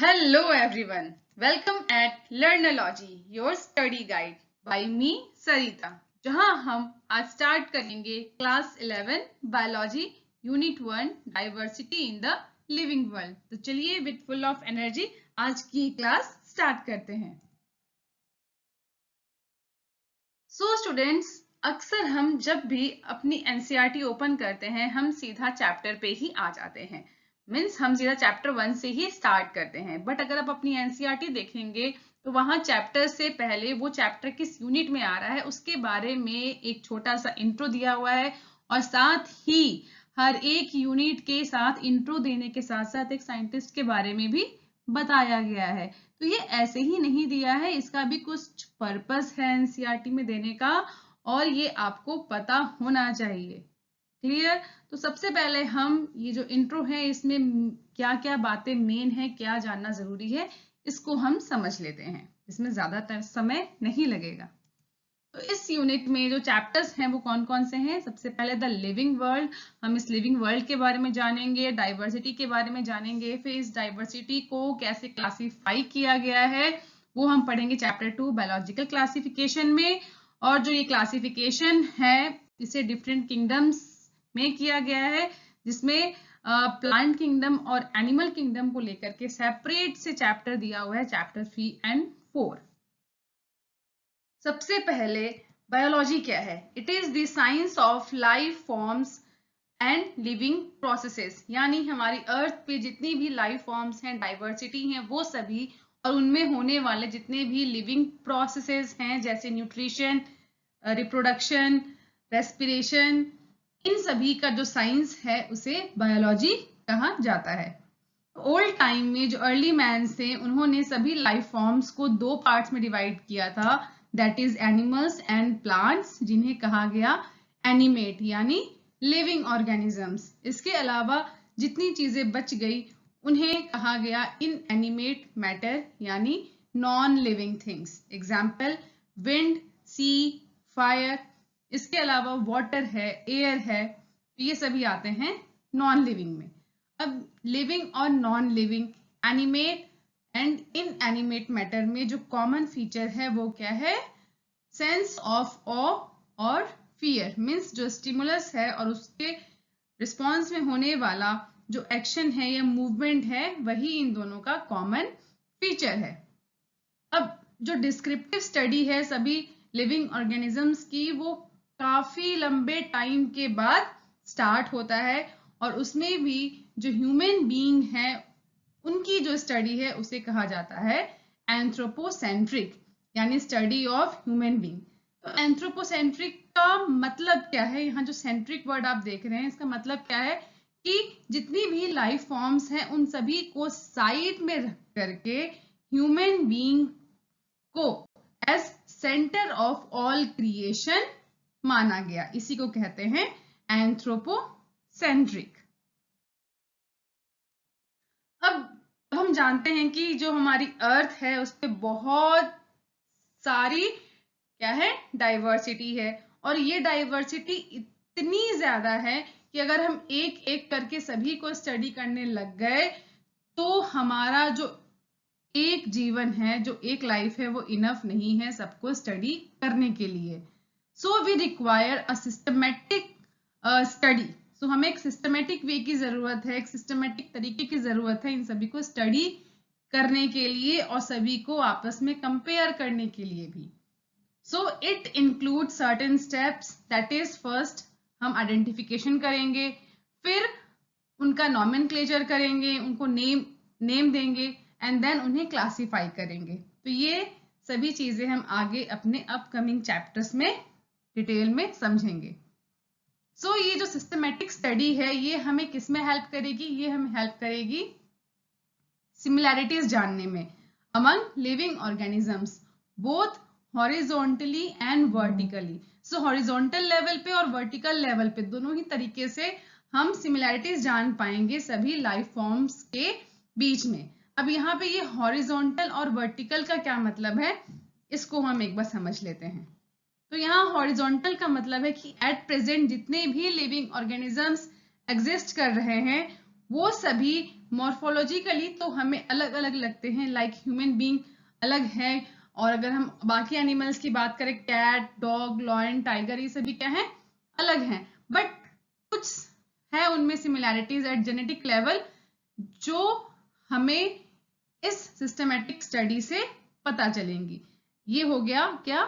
Hello everyone. Welcome at Learnology, your study guide by me Sarita. जहां हम आज start करेंगे class 11 biology unit 1 diversity in the living world. तो चलिए with full of energy आज की क्लास स्टार्ट करते हैं। सो स्टूडेंट्स, अक्सर हम जब भी अपनी एनसीईआरटी ओपन करते हैं हम सीधा चैप्टर पे ही आ जाते हैं। मीन्स हम सीधा चैप्टर 1 से ही स्टार्ट करते हैं। बट अगर आप अपनी एनसीईआरटी देखेंगे तो वहां चैप्टर से पहले वो चैप्टर किस यूनिट में आ रहा है उसके बारे में एक छोटा सा इंट्रो दिया हुआ है, और साथ ही हर एक यूनिट के साथ इंट्रो देने के साथ साथ एक साइंटिस्ट के बारे में भी बताया गया है। तो ये ऐसे ही नहीं दिया है, इसका भी कुछ पर्पस है एनसीईआरटी में देने का, और ये आपको पता होना चाहिए। क्लियर? तो सबसे पहले हम ये जो इंट्रो है इसमें क्या क्या बातें मेन है, क्या जानना जरूरी है, इसको हम समझ लेते हैं। इसमें ज्यादा समय नहीं लगेगा। तो इस यूनिट में जो चैप्टर्स हैं वो कौन कौन से हैं? सबसे पहले द लिविंग वर्ल्ड, हम इस लिविंग वर्ल्ड के बारे में जानेंगे, डाइवर्सिटी के बारे में जानेंगे, फिर इस डाइवर्सिटी को कैसे क्लासिफाई किया गया है वो हम पढ़ेंगे चैप्टर 2 बायोलॉजिकल क्लासिफिकेशन में। और जो ये क्लासिफिकेशन है इसे डिफरेंट किंगडम्स में किया गया है, जिसमें प्लांट किंगडम और एनिमल किंगडम को लेकर के सेपरेट से चैप्टर दिया हुआ है, चैप्टर 3 एंड 4। सबसे पहले बायोलॉजी क्या है? It is the science of life forms and living processes, यानी हमारी अर्थ पे जितनी भी लाइफ फॉर्म्स हैं, डाइवर्सिटी हैं, वो सभी, और उनमें होने वाले जितने भी लिविंग प्रोसेसेस हैं जैसे न्यूट्रिशन, रिप्रोडक्शन, रेस्पिरेशन, इन सभी का जो साइंस है उसे बायोलॉजी कहा जाता है। ओल्ड टाइम में जो अर्ली मैन्स थे उन्होंने सभी लाइफ फॉर्म्स को दो पार्ट्स में डिवाइड किया था, that is animals and plants, जिन्हें कहा गया एनिमेट यानी लिविंग ऑर्गेनिजम्स। इसके अलावा जितनी चीजें बच गई उन्हें कहा गया इनएनिमेट मैटर यानी non living things. Example wind, sea, fire. इसके अलावा वाटर है, एयर है, ये सभी आते हैं नॉन लिविंग में। अब लिविंग और non living, animate and inanimate matter में जो कॉमन फीचर है वो क्या है? सेंस ऑफ ऑ और फियर। मीन्स जो स्टिमुलस है और उसके रिस्पॉन्स में होने वाला जो एक्शन है या मूवमेंट है वही इन दोनों का कॉमन फीचर है। अब जो डिस्क्रिप्टिव स्टडी है सभी लिविंग ऑर्गेनिजम्स की वो काफी लंबे टाइम के बाद स्टार्ट होता है, और उसमें भी जो ह्यूमन बीइंग है उनकी जो स्टडी है उसे कहा जाता है एंथ्रोपोसेंट्रिक यानी स्टडी ऑफ ह्यूमन बीइंग। तो एंथ्रोपोसेंट्रिक का मतलब क्या है? यहाँ जो सेंट्रिक वर्ड आप देख रहे हैं इसका मतलब क्या है कि जितनी भी लाइफ फॉर्म्स हैं उन सभी को साइड में रख करके ह्यूमन बीइंग को as centre of all creation माना गया। इसी को कहते हैं एंथ्रोपोसेंट्रिक। अब हम जानते हैं कि जो हमारी अर्थ है उस पे बहुत सारी क्या है? डाइवर्सिटी है, और ये डाइवर्सिटी इतनी ज्यादा है कि अगर हम एक एक करके सभी को स्टडी करने लग गए तो हमारा जो एक जीवन है, जो एक लाइफ है, वो इनफ नहीं है सबको स्टडी करने के लिए। So we require a systematic study. So हमें एक सिस्टमेटिक वे की जरूरत है, एक सिस्टमेटिक तरीके की जरूरत है इन सभी को स्टडी करने के लिए और सभी को आपस में कंपेयर करने के लिए भी। So it include certain steps, that is first हम आइडेंटिफिकेशन करेंगे, फिर उनका नॉमेनक्लेचर करेंगे, उनको नेम देंगे, एंड देन उन्हें क्लासिफाई करेंगे। तो ये सभी चीजें हम आगे अपने अपकमिंग चैप्टर्स में डिटेल में समझेंगे। सो ये जो सिस्टमेटिक स्टडी है ये हमें किस में हेल्प करेगी? ये हमें हेल्प करेगी सिमिलैरिटीज जानने में among living organisms, both horizontally and vertically. So horizontal level पे और वर्टिकल लेवल पे दोनों ही तरीके से हम सिमिलैरिटीज जान पाएंगे सभी लाइफ फॉर्म्स के बीच में। अब यहाँ पे ये हॉरिजॉन्टल और वर्टिकल का क्या मतलब है इसको हम एक बार समझ लेते हैं। तो यहाँ हॉरिजॉन्टल का मतलब है कि एट प्रेजेंट जितने भी लिविंग ऑर्गेनिजम्स एग्जिस्ट कर रहे हैं वो सभी मॉर्फोलॉजिकली तो हमें अलग अलग लगते हैं, लाइक ह्यूमन बीइंग अलग है, और अगर हम बाकी एनिमल्स की बात करें, कैट, डॉग, लॉयन, टाइगर, ये सभी क्या है, अलग हैं, बट कुछ है उनमें सिमिलैरिटीज एट जेनेटिक लेवल जो हमें इस सिस्टमेटिक स्टडी से पता चलेंगी। ये हो गया क्या,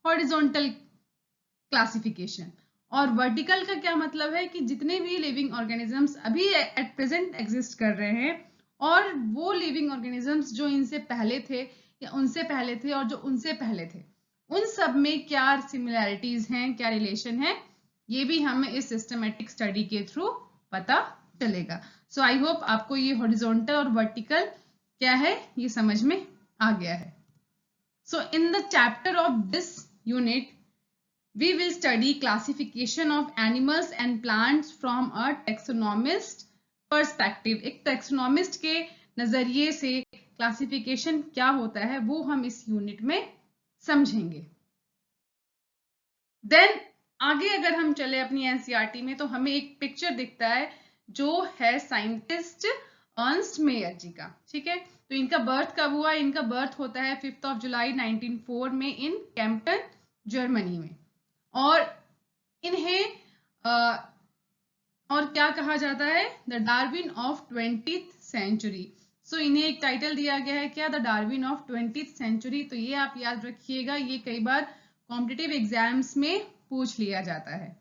हॉरिजॉन्टल क्लासिफिकेशन। और वर्टिकल का क्या मतलब है कि जितने भी लिविंग ऑर्गेनिजम्स अभी एट प्रेजेंट एग्जिस्ट कर रहे हैं, और वो लिविंग ऑर्गेनिजम्स जो इनसे पहले थे या उनसे पहले थे और जो उनसे पहले थे, उन सब में क्या सिमिलैरिटीज हैं, क्या रिलेशन है, ये भी हमें इस सिस्टमेटिक स्टडी के थ्रू पता चलेगा। सो आई होप आपको ये हॉरिजॉन्टल और वर्टिकल क्या है ये समझ में आ गया है। So in the chapter of this unit we will study classification of animals and plants from a taxonomist perspective। एक taxonomist के नजरिए से क्लासिफिकेशन क्या होता है वो हम इस यूनिट में समझेंगे। देन आगे अगर हम चले अपनी एनसीईआरटी में, तो हमें एक पिक्चर दिखता है जो है साइंटिस्ट अर्नस्ट मेयर जी का, ठीक है। तो इनका बर्थ कब हुआ, इनका बर्थ होता है 5 जुलाई 1904 में इन कैम्पटन जर्मनी में, और इन्हें और क्या कहा जाता है, the Darwin of 20th century. So इन्हें एक टाइटल दिया गया है क्या, the Darwin of 20th century. तो ये आप याद रखिएगा, ये कई बार कॉम्पिटिटिव एग्जाम्स में पूछ लिया जाता है।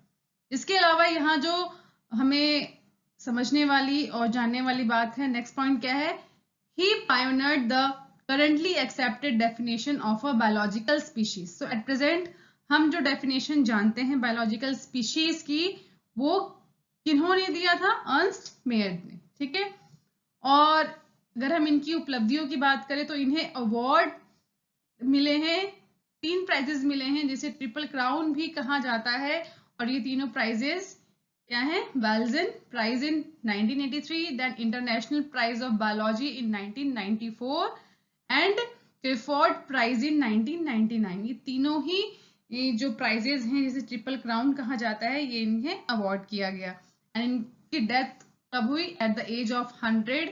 इसके अलावा यहाँ जो हमें समझने वाली और जानने वाली बात है, नेक्स्ट पॉइंट क्या है, he pioneered the currently accepted definition of a biological species. So at present हम जो डेफिनेशन जानते हैं बायोलॉजिकल स्पीशीज की, वो किन्होंने दिया था, अर्नस्ट मेयर ने, ठीक है। और अगर हम इनकी उपलब्धियों की बात करें तो इन्हें अवार्ड मिले हैं, 3 प्राइजेस मिले हैं जिसे ट्रिपल क्राउन भी कहा जाता है, और ये तीनों प्राइजेस क्या हैं, Balzan prize in 1983, then international prize of biology in 1994 and Crafoord prize in 1999। ये तीनों ही ये जो प्राइजेस हैं जिसे ट्रिपल क्राउन कहा जाता है, ये इन्हें अवार्ड किया गया। एंड इनकी डेथ कब हुई, at the age of 100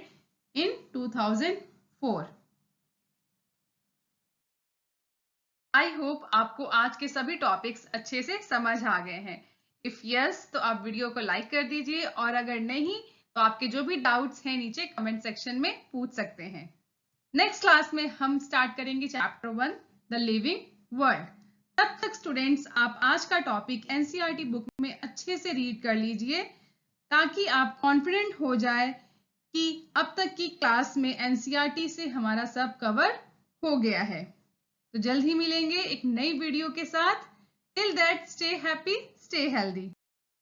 in 2004। I hope आपको आज के सभी टॉपिक्स अच्छे से समझ आ गए हैं। इफ यस तो आप वीडियो को लाइक कर दीजिए, और अगर नहीं तो आपके जो भी डाउट्स हैं नीचे कमेंट सेक्शन में पूछ सकते हैं। नेक्स्ट क्लास में हम स्टार्ट करेंगे चैप्टर 1, द लिविंग वर्ल्ड। तब तक स्टूडेंट्स आप आज का टॉपिक एनसीईआरटी बुक में अच्छे से रीड कर लीजिए, ताकि आप कॉन्फिडेंट हो जाए कि अब तक की क्लास में एनसीईआरटी से हमारा सब कवर हो गया है। तो जल्द ही मिलेंगे एक नई वीडियो के साथ। Till that stay happy, stay healthy.